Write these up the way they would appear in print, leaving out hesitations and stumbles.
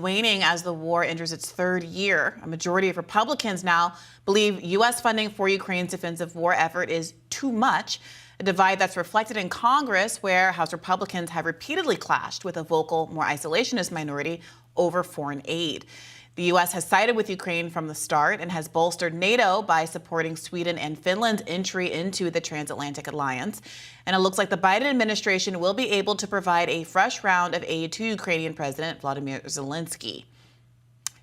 Waning as the war enters its third year. A majority of Republicans now believe U.S. funding for Ukraine's defensive war effort is too much, a divide that's reflected in Congress, where House Republicans have repeatedly clashed with a vocal, more isolationist minority over foreign aid. The U.S. has sided with Ukraine from the start and has bolstered NATO by supporting Sweden and Finland's entry into the transatlantic alliance. And it looks like the Biden administration will be able to provide a fresh round of aid to Ukrainian President Volodymyr Zelensky.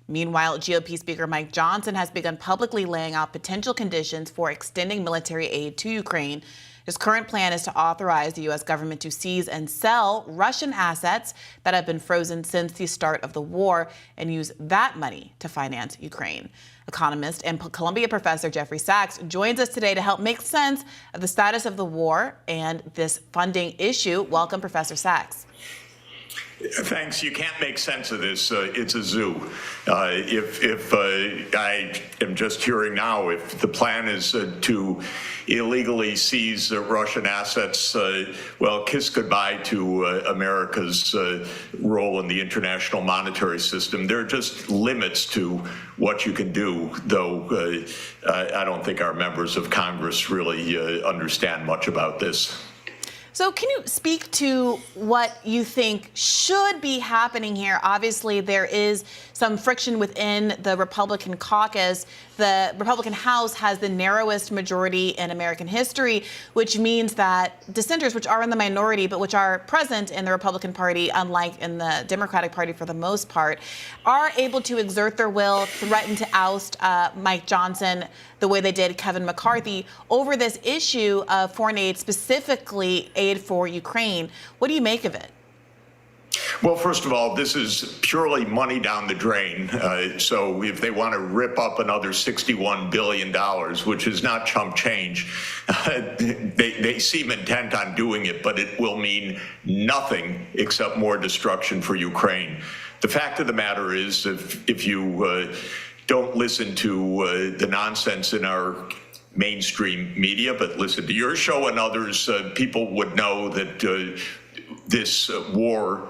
Meanwhile, GOP Speaker Mike Johnson has begun publicly laying out potential conditions for extending military aid to Ukraine. His current plan is to authorize the U.S. government to seize and sell Russian assets that have been frozen since the start of the war and use that money to finance Ukraine. Economist and Columbia professor Jeffrey Sachs joins us today to help make sense of the status of the war and this funding issue. Welcome, Professor Sachs. Thanks. You can't make sense of this. It's a zoo. If I am just hearing now, if the plan is to illegally seize Russian assets, well, kiss goodbye to America's role in the international monetary system. There are just limits to what you can do, though I don't think our members of Congress really understand much about this. So can you speak to what you think should be happening here? Obviously, there is some friction within the Republican caucus. The Republican House has the narrowest majority in American history, which means that dissenters, which are in the minority, but which are present in the Republican Party, unlike in the Democratic Party for the most part, are able to exert their will, threaten to oust Mike Johnson the way they did Kevin McCarthy over this issue of foreign aid, specifically aid for Ukraine. What do you make of it? Well, first of all, this is purely money down the drain. So if they want to rip up another $61 billion, which is not chump change, they seem intent on doing it, but it will mean nothing except more destruction for Ukraine. The fact of the matter is, if you don't listen to the nonsense in our mainstream media, but listen to your show and others, people would know that this war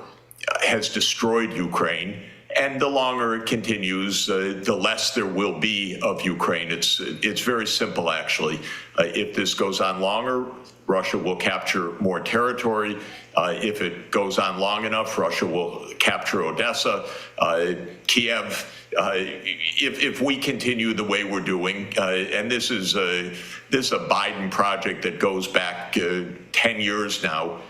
has destroyed Ukraine, and the longer it continues, the less there will be of Ukraine. It's very simple, actually. If this goes on longer, Russia will capture more territory. If it goes on long enough, Russia will capture Odessa, Kiev. If we continue the way we're doing, and this is a Biden project that goes back 10 years now,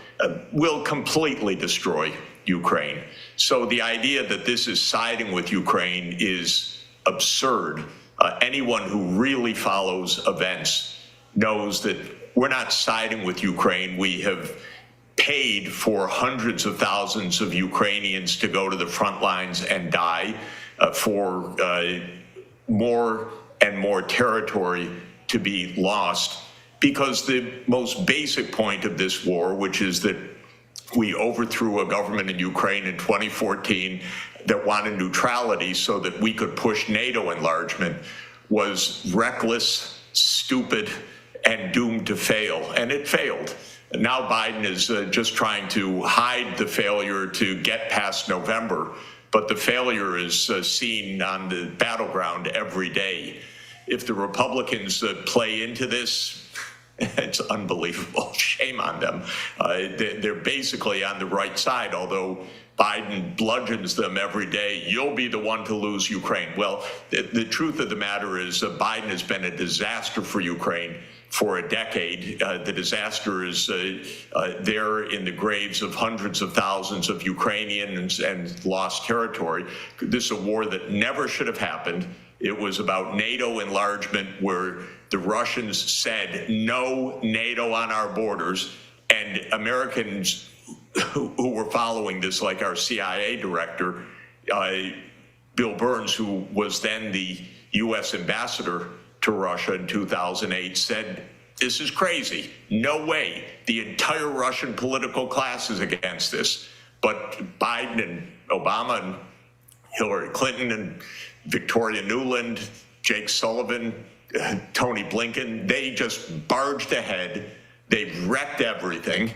will completely destroy Ukraine. So the idea that this is siding with Ukraine is absurd. Anyone who really follows events knows that we're not siding with Ukraine. We have paid for hundreds of thousands of Ukrainians to go to the front lines and die, for more and more territory to be lost, because the most basic point of this war, which is that we overthrew a government in Ukraine in 2014 that wanted neutrality so that we could push NATO enlargement, was reckless, stupid, and doomed to fail. And it failed. Now Biden is just trying to hide the failure to get past November, but the failure is seen on the battleground every day. If the Republicans play into this, it's unbelievable. Shame on them. They're basically on the right side, although Biden bludgeons them every day. You'll be the one to lose Ukraine. Well, the truth of the matter is Biden has been a disaster for Ukraine for a decade. The disaster is there in the graves of hundreds of thousands of Ukrainians and lost territory. This is a war that never should have happened. It was about NATO enlargement, where the Russians said, no NATO on our borders, and Americans who were following this, like our CIA director, Bill Burns, who was then the U.S. ambassador to Russia in 2008, said, this is crazy. No way. The entire Russian political class is against this. But Biden and Obama and Hillary Clinton and Victoria Nuland, Jake Sullivan, Tony Blinken, they just barged ahead. They've wrecked everything.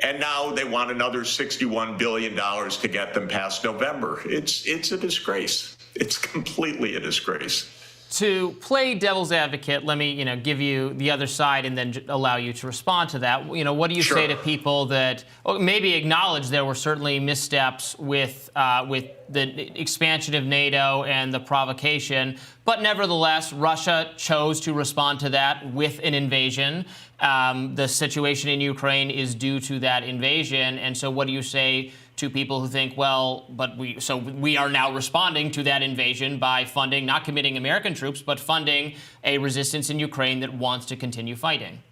And now they want another $61 billion to get them past November. It's a disgrace. It's completely a disgrace. To play devil's advocate, let me, give you the other side and then allow you to respond to that. What do you say to people that maybe acknowledge there were certainly missteps with the expansion of NATO and the provocation, but nevertheless, Russia chose to respond to that with an invasion. The situation in Ukraine is due to that invasion. And so what do you say to people who think, well, but we are now responding to that invasion by funding, not committing American troops, but funding a resistance in Ukraine that wants to continue fighting?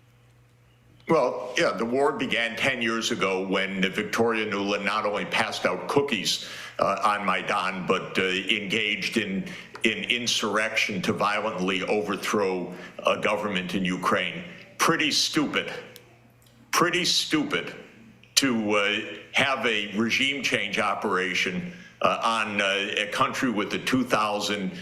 Well, yeah, the war began 10 years ago when Victoria Nuland not only passed out cookies on Maidan, but engaged in insurrection to violently overthrow a government in Ukraine. Pretty stupid to have a regime change operation on a country with a 2,000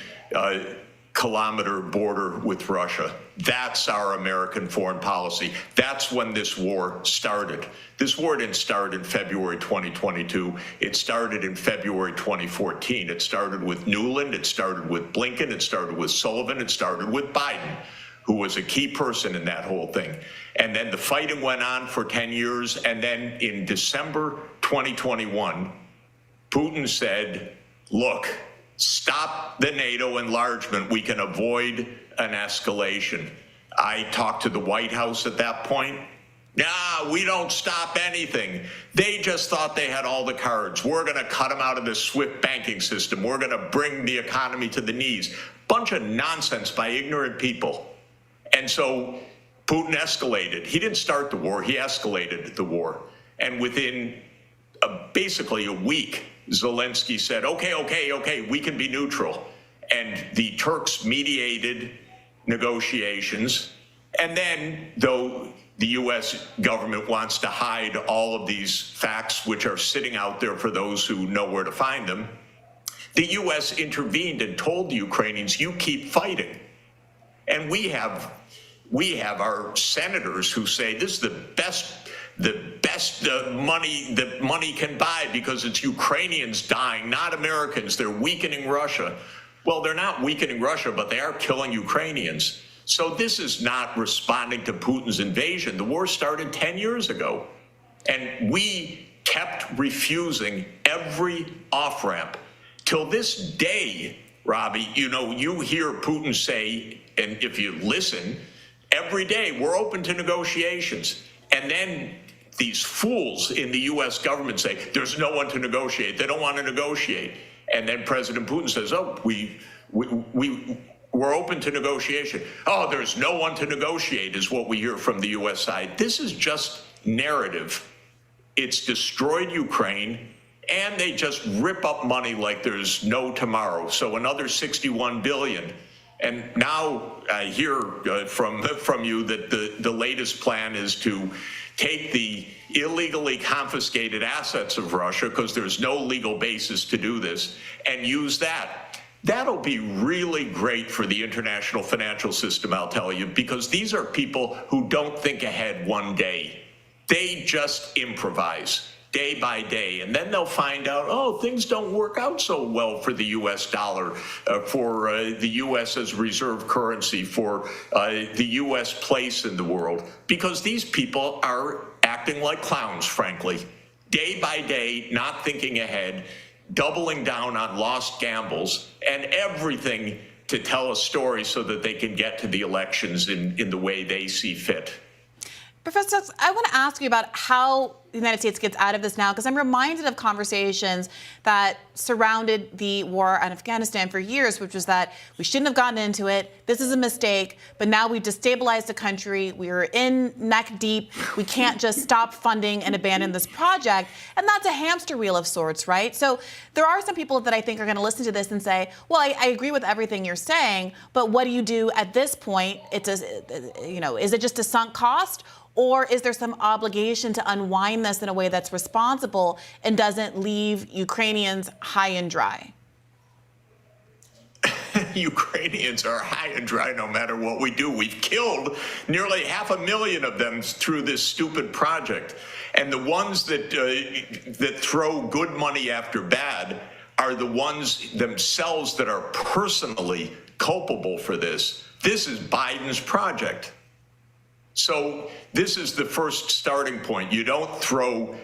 kilometer border with Russia. That's our American foreign policy. That's when this war started. This war didn't start in February 2022. It started in February 2014. It started with Nuland. It started with Blinken. It started with Sullivan. It started with Biden, who was a key person in that whole thing. And then the fighting went on for 10 years. And then in December 2021, Putin said, look, stop the NATO enlargement. We can avoid an escalation. I talked to the White House at that point. Nah, we don't stop anything. They just thought they had all the cards. We're going to cut them out of the SWIFT banking system. We're going to bring the economy to the knees. Bunch of nonsense by ignorant people. And so Putin escalated. He didn't start the war. He escalated the war. And within basically a week, Zelensky said, okay, we can be neutral. And the Turks mediated negotiations. And then, though the U.S. government wants to hide all of these facts, which are sitting out there for those who know where to find them, the U.S. intervened and told the Ukrainians, you keep fighting. And we have our senators who say this is the best money that money can buy because it's Ukrainians dying, not Americans. They're weakening Russia. Well, they're not weakening Russia, but they are killing Ukrainians. So this is not responding to Putin's invasion. The war started 10 years ago, and we kept refusing every off-ramp. Till this day, Robbie, you hear Putin say, and if you listen, every day we're open to negotiations. And then these fools in the U.S. government say, there's no one to negotiate. They don't want to negotiate. And then President Putin says, oh, we're open to negotiation. Oh, there's no one to negotiate is what we hear from the U.S. side. This is just narrative. It's destroyed Ukraine, and they just rip up money like there's no tomorrow. So another $61 billion. And now I hear from you that the latest plan is to take the illegally confiscated assets of Russia, because there's no legal basis to do this, and use that. That'll be really great for the international financial system, I'll tell you, because these are people who don't think ahead one day. They just improvise day by day, and then they'll find out, oh, things don't work out so well for the U.S. dollar, for the U.S. as reserve currency, for the U.S. place in the world, because these people are acting like clowns, frankly, day by day, not thinking ahead, doubling down on lost gambles, and everything to tell a story so that they can get to the elections in the way they see fit. Professor Sachs, I want to ask you about how the United States gets out of this now, because I'm reminded of conversations that surrounded the war on Afghanistan for years, which was that we shouldn't have gotten into it. This is a mistake, but now we've destabilized the country. We are in neck deep. We can't just stop funding and abandon this project. And that's a hamster wheel of sorts, right? So there are some people that I think are going to listen to this and say, well, I agree with everything you're saying, but what do you do at this point? Is it just a sunk cost? Or is there some obligation to unwind this in a way that's responsible and doesn't leave Ukrainians high and dry? Ukrainians are high and dry no matter what we do. We've killed nearly 500,000 of them through this stupid project. And the ones that throw good money after bad are the ones themselves that are personally culpable for this. This is Biden's project. So this is the first starting point. You don't throw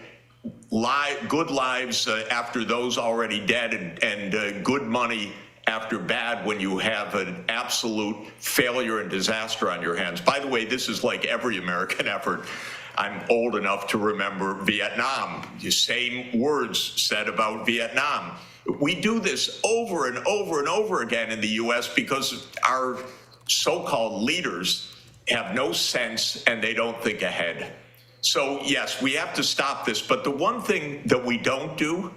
good lives after those already dead and good money after bad when you have an absolute failure and disaster on your hands. By the way, this is like every American effort. I'm old enough to remember Vietnam. The same words said about Vietnam. We do this over and over and over again in the U.S. because our so-called leaders have no sense and they don't think ahead. So, yes, we have to stop this. But the one thing that we don't do,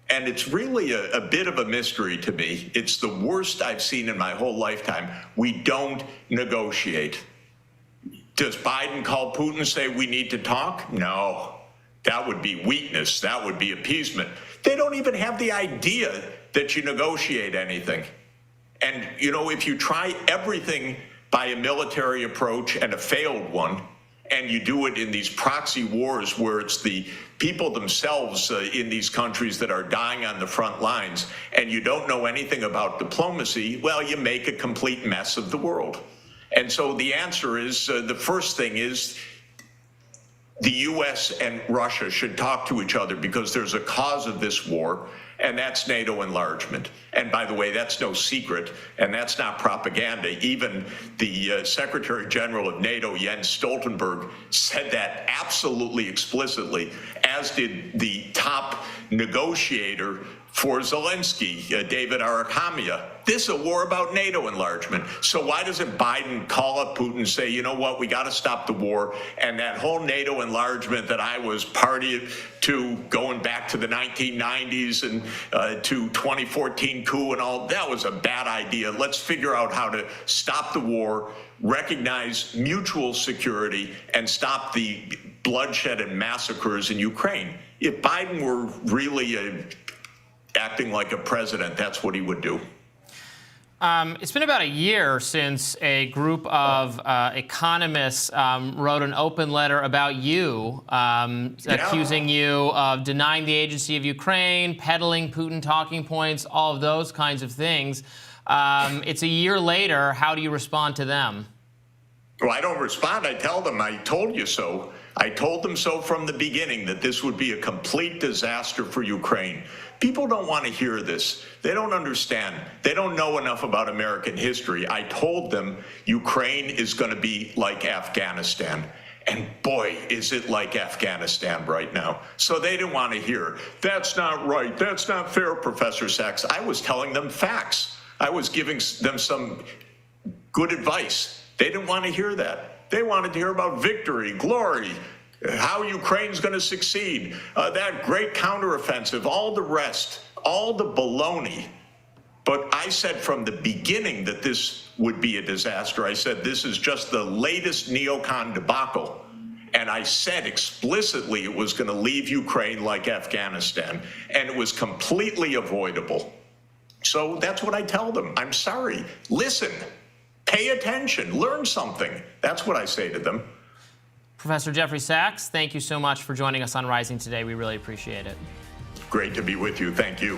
and it's really a bit of a mystery to me, it's the worst I've seen in my whole lifetime, we don't negotiate. Does Biden call Putin and say we need to talk? No. That would be weakness. That would be appeasement. They don't even have the idea that you negotiate anything. And, you know, if you try everything by a military approach and a failed one, and you do it in these proxy wars where it's the people themselves in these countries that are dying on the front lines, and you don't know anything about diplomacy, well, you make a complete mess of the world. And so the answer is, the first thing is the U.S. and Russia should talk to each other because there's a cause of this war, and that's NATO enlargement. And by the way, that's no secret, and that's not propaganda. Even the Secretary General of NATO, Jens Stoltenberg, said that absolutely explicitly, as did the top negotiator for Zelensky, David Arakhamia. This is a war about NATO enlargement. So why doesn't Biden call up Putin and say, you know what, we got to stop the war, and that whole NATO enlargement that I was party to going back to the 1990s and to 2014 coup and all, that was a bad idea. Let's figure out how to stop the war, recognize mutual security, and stop the bloodshed and massacres in Ukraine. If Biden were really acting like a president, that's what he would do. It's been about a year since a group of economists wrote an open letter about you, accusing you of denying the agency of Ukraine, peddling Putin talking points, all of those kinds of things. It's a year later. How do you respond to them? Well, I don't respond. I tell them, I told you so. I told them so from the beginning, that this would be a complete disaster for Ukraine. People don't want to hear this. They don't understand. They don't know enough about American history. I told them Ukraine is going to be like Afghanistan. And boy, is it like Afghanistan right now. So they didn't want to hear, that's not right, that's not fair, Professor Sachs. I was telling them facts. I was giving them some good advice. They didn't want to hear that. They wanted to hear about victory, glory, how Ukraine's going to succeed, that great counteroffensive, all the rest, all the baloney. But I said from the beginning that this would be a disaster. I said this is just the latest neocon debacle. And I said explicitly it was going to leave Ukraine like Afghanistan. And it was completely avoidable. So that's what I tell them. I'm sorry. Listen. Pay attention. Learn something. That's what I say to them. Professor Jeffrey Sachs, thank you so much for joining us on Rising today. We really appreciate it. Great to be with you. Thank you.